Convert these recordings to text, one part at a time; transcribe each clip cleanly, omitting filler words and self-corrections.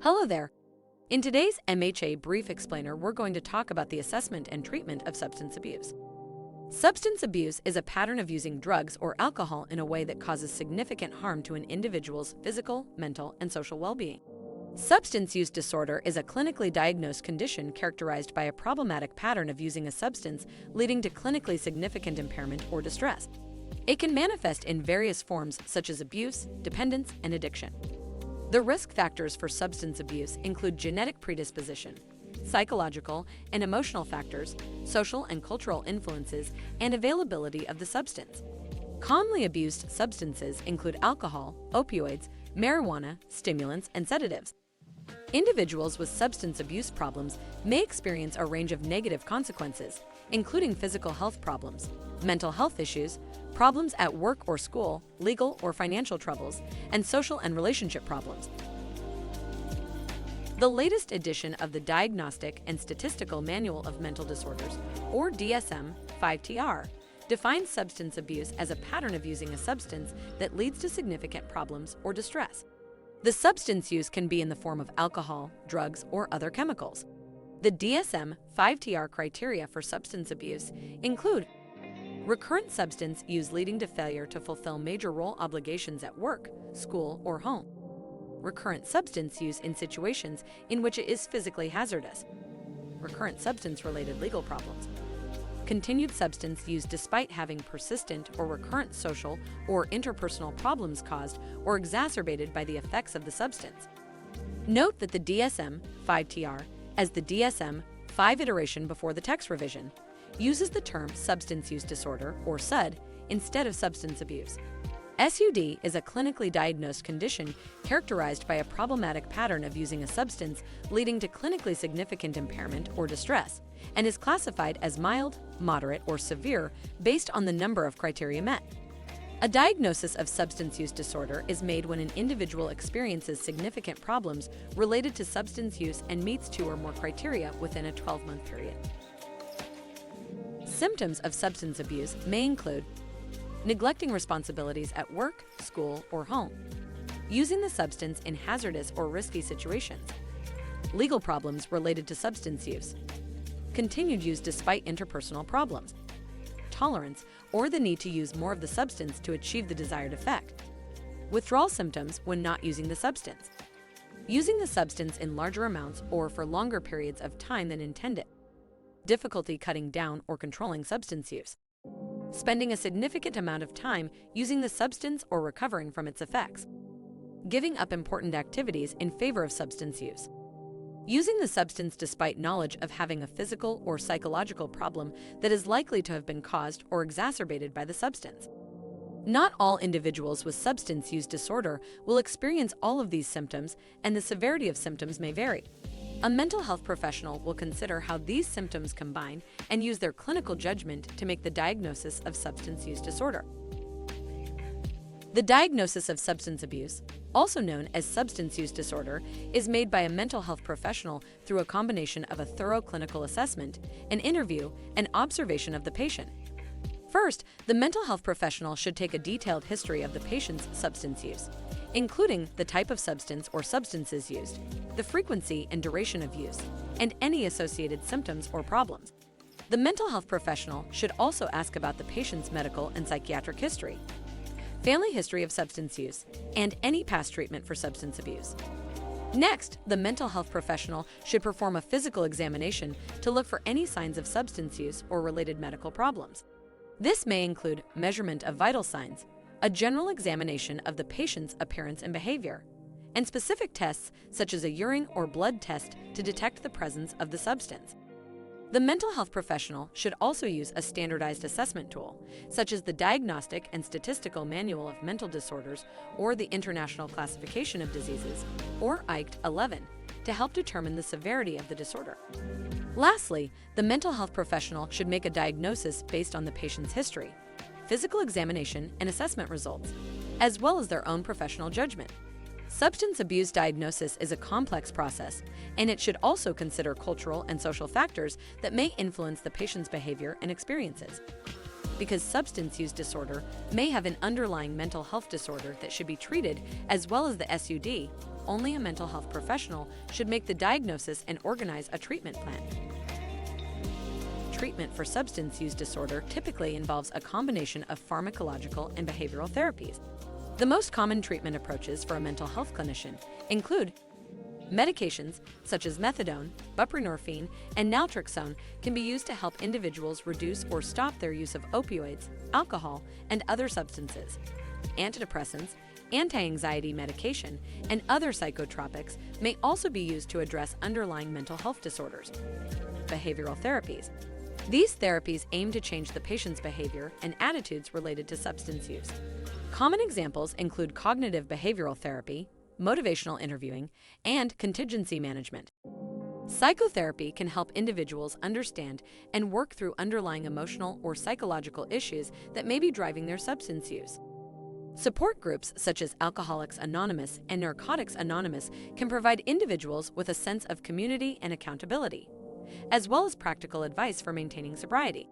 Hello there. In today's MHA Brief Explainer, we're going to talk about the assessment and treatment of substance abuse. Substance abuse is a pattern of using drugs or alcohol in a way that causes significant harm to an individual's physical, mental, and social well-being. Substance use disorder is a clinically diagnosed condition characterized by a problematic pattern of using a substance leading to clinically significant impairment or distress. It can manifest in various forms such as abuse, dependence, and addiction. The risk factors for substance abuse include genetic predisposition, psychological and emotional factors, social and cultural influences, and availability of the substance. Commonly abused substances include alcohol, opioids, marijuana, stimulants, and sedatives. Individuals with substance abuse problems may experience a range of negative consequences, including physical health problems, mental health issues, problems at work or school, legal or financial troubles, and social and relationship problems. The latest edition of the Diagnostic and Statistical Manual of Mental Disorders, or DSM-5TR, defines substance abuse as a pattern of using a substance that leads to significant problems or distress. The substance use can be in the form of alcohol, drugs, or other chemicals. The DSM-5TR criteria for substance abuse include recurrent substance use leading to failure to fulfill major role obligations at work, school, or home. Recurrent substance use in situations in which it is physically hazardous. Recurrent substance-related legal problems. Continued substance use despite having persistent or recurrent social or interpersonal problems caused or exacerbated by the effects of the substance. Note that the DSM-5TR, as the DSM-5 iteration before the text revision, uses the term substance use disorder, or SUD, instead of substance abuse. SUD is a clinically diagnosed condition characterized by a problematic pattern of using a substance leading to clinically significant impairment or distress, and is classified as mild, moderate, or severe based on the number of criteria met. A diagnosis of substance use disorder is made when an individual experiences significant problems related to substance use and meets 2 or more criteria within a 12-month period. Symptoms of substance abuse may include neglecting responsibilities at work, school, or home, using the substance in hazardous or risky situations, legal problems related to substance use, continued use despite interpersonal problems, tolerance or the need to use more of the substance to achieve the desired effect, withdrawal symptoms when not using the substance, using the substance in larger amounts or for longer periods of time than intended, difficulty cutting down or controlling substance use, spending a significant amount of time using the substance or recovering from its effects, giving up important activities in favor of substance use, using the substance despite knowledge of having a physical or psychological problem that is likely to have been caused or exacerbated by the substance. Not all individuals with substance use disorder will experience all of these symptoms, and the severity of symptoms may vary. A mental health professional will consider how these symptoms combine and use their clinical judgment to make the diagnosis of substance use disorder. The diagnosis of substance abuse, also known as substance use disorder, is made by a mental health professional through a combination of a thorough clinical assessment, an interview, and observation of the patient. First, the mental health professional should take a detailed history of the patient's substance use, including the type of substance or substances used, the frequency and duration of use, and any associated symptoms or problems. The mental health professional should also ask about the patient's medical and psychiatric history, family history of substance use, and any past treatment for substance abuse. Next, the mental health professional should perform a physical examination to look for any signs of substance use or related medical problems. This may include measurement of vital signs, a general examination of the patient's appearance and behavior, and specific tests such as a urine or blood test to detect the presence of the substance. The mental health professional should also use a standardized assessment tool, such as the Diagnostic and Statistical Manual of Mental Disorders or the International Classification of Diseases, or ICD-11, to help determine the severity of the disorder. Lastly, the mental health professional should make a diagnosis based on the patient's history, physical examination and assessment results, as well as their own professional judgment. Substance abuse diagnosis is a complex process, and it should also consider cultural and social factors that may influence the patient's behavior and experiences. Because substance use disorder may have an underlying mental health disorder that should be treated, as well as the SUD, only a mental health professional should make the diagnosis and organize a treatment plan. Treatment for substance use disorder typically involves a combination of pharmacological and behavioral therapies. The most common treatment approaches for a mental health clinician include medications such as methadone, buprenorphine, and naltrexone can be used to help individuals reduce or stop their use of opioids, alcohol, and other substances. Antidepressants, anti-anxiety medication, and other psychotropics may also be used to address underlying mental health disorders. Behavioral therapies. These therapies aim to change the patient's behavior and attitudes related to substance use. Common examples include cognitive behavioral therapy, motivational interviewing, and contingency management. Psychotherapy can help individuals understand and work through underlying emotional or psychological issues that may be driving their substance use. Support groups such as Alcoholics Anonymous and Narcotics Anonymous can provide individuals with a sense of community and accountability, as well as practical advice for maintaining sobriety.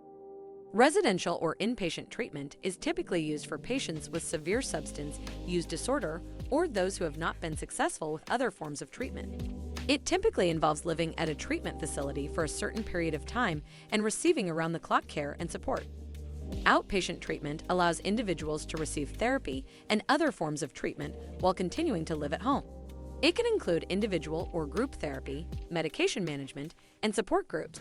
Residential or inpatient treatment is typically used for patients with severe substance use disorder or those who have not been successful with other forms of treatment. It typically involves living at a treatment facility for a certain period of time and receiving around-the-clock care and support. Outpatient treatment allows individuals to receive therapy and other forms of treatment while continuing to live at home. It can include individual or group therapy, medication management, and support groups.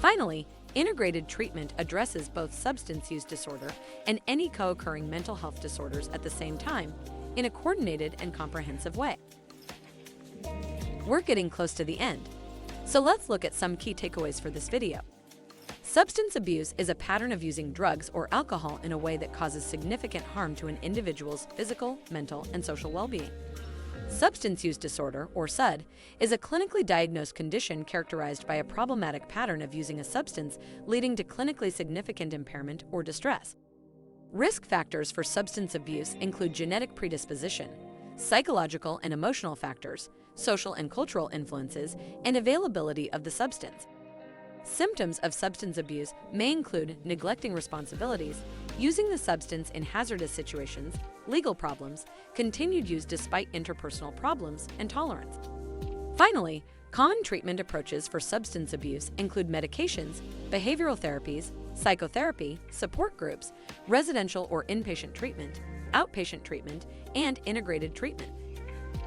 Finally, integrated treatment addresses both substance use disorder and any co-occurring mental health disorders at the same time in a coordinated and comprehensive way. We're getting close to the end, so let's look at some key takeaways for this video. Substance abuse is a pattern of using drugs or alcohol in a way that causes significant harm to an individual's physical, mental, and social well-being. Substance use disorder, or SUD, is a clinically diagnosed condition characterized by a problematic pattern of using a substance leading to clinically significant impairment or distress. Risk factors for substance abuse include genetic predisposition, psychological and emotional factors, social and cultural influences, and availability of the substance. Symptoms of substance abuse may include neglecting responsibilities, using the substance in hazardous situations, legal problems, continued use despite interpersonal problems, and tolerance. Finally, common treatment approaches for substance abuse include medications, behavioral therapies, psychotherapy, support groups, residential or inpatient treatment, outpatient treatment, and integrated treatment.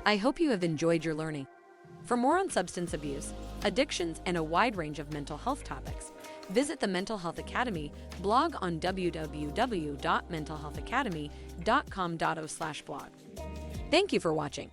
I hope you have enjoyed your learning. For more on substance abuse, addictions, and a wide range of mental health topics, visit the Mental Health Academy blog on www.mentalhealthacademy.com.au/blog. Thank you for watching.